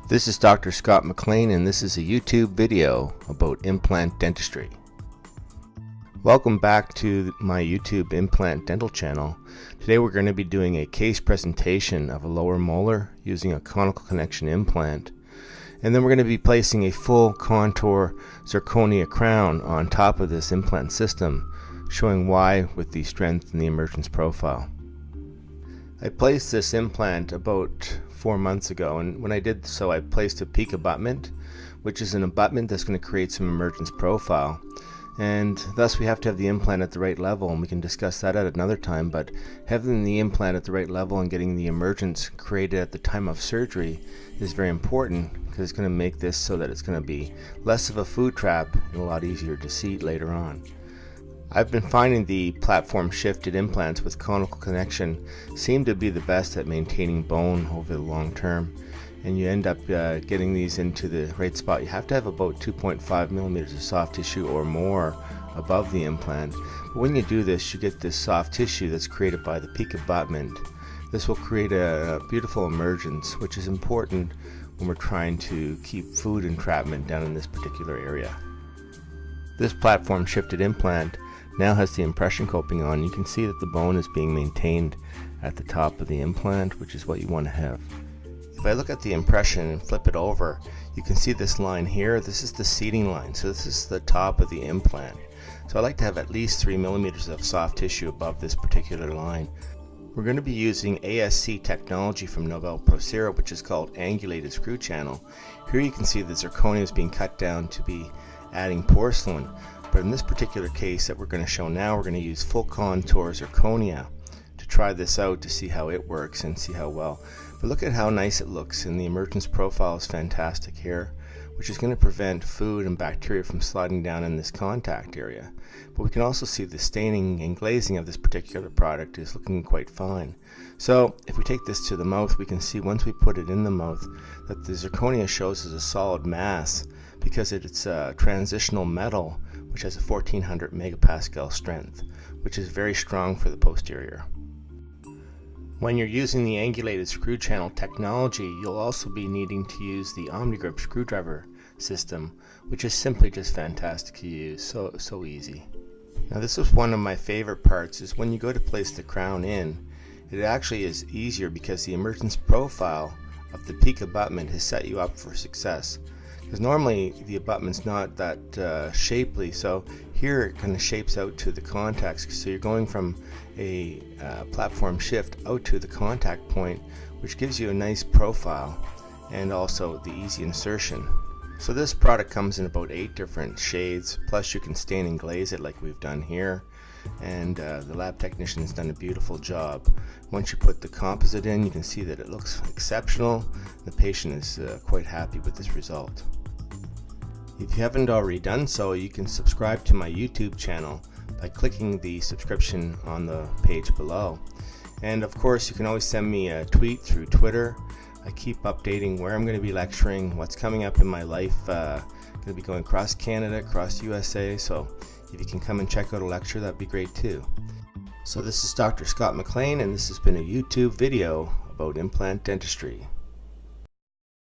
This is Dr. Scott McLean, and this is a YouTube video about implant dentistry. Welcome back to my YouTube implant dental channel. Today we're going to be doing a case presentation of a lower molar using a conical connection implant. And then we're going to be placing a full contour zirconia crown on top of this implant system, showing why with the strength and the emergence profile. I placed this implant about 4 months ago, and when I did so I placed a peak abutment, which is an abutment that's going to create some emergence profile, and thus we have to have the implant at the right level, and we can discuss that at another time. But having the implant at the right level and getting the emergence created at the time of surgery is very important, because it's going to make this so that it's going to be less of a food trap and a lot easier to seat later on. I've been finding the platform shifted implants with conical connection seem to be the best at maintaining bone over the long term, and you end up getting these into the right spot. You have to have about 2.5 millimeters of soft tissue or more above the implant, but when you do this you get this soft tissue that's created by the peak abutment. This will create a beautiful emergence, which is important when we're trying to keep food entrapment down in this particular area. This platform shifted implant now has the impression coping on. You can see that the bone is being maintained at the top of the implant, which is what you want to have. If I look at the impression and flip it over, you can see this line here. This is the seating line, so this is the top of the implant. So I like to have at least 3 millimeters of soft tissue above this particular line. We're going to be using ASC technology from Nobel Procera, which is called angulated screw channel. Here you can see the zirconia is being cut down to be adding porcelain. But in this particular case that we're going to show now, we're going to use full contour zirconia to try this out to see how it works and see how well. But look at how nice it looks, and the emergence profile is fantastic here, which is going to prevent food and bacteria from sliding down in this contact area. But we can also see the staining and glazing of this particular product is looking quite fine. So if we take this to the mouth, we can see once we put it in the mouth that the zirconia shows as a solid mass, because it's a transitional metal which has a 1400 megapascal strength, which is very strong for the posterior. When you're using the angulated screw channel technology, you'll also be needing to use the OmniGrip screwdriver system, which is simply just fantastic to use, so easy. Now this is one of my favorite parts, is when you go to place the crown in, it actually is easier because the emergence profile of the peak abutment has set you up for success. Because normally the abutment's not that shapely, so here it kind of shapes out to the contacts, so you're going from a platform shift out to the contact point, which gives you a nice profile and also the easy insertion. So this product comes in about 8 different shades, plus you can stain and glaze it like we've done here, and the lab technician has done a beautiful job. Once you put the composite in, you can see that it looks exceptional. The patient is quite happy with this result. If you haven't already done so, you can subscribe to my YouTube channel by clicking the subscription on the page below. And of course, you can always send me a tweet through Twitter. I keep updating where I'm going to be lecturing, what's coming up in my life. Going to be going across Canada, across USA, so if you can come and check out a lecture, that'd be great too. So this is Dr. Scott McLean, and this has been a YouTube video about implant dentistry.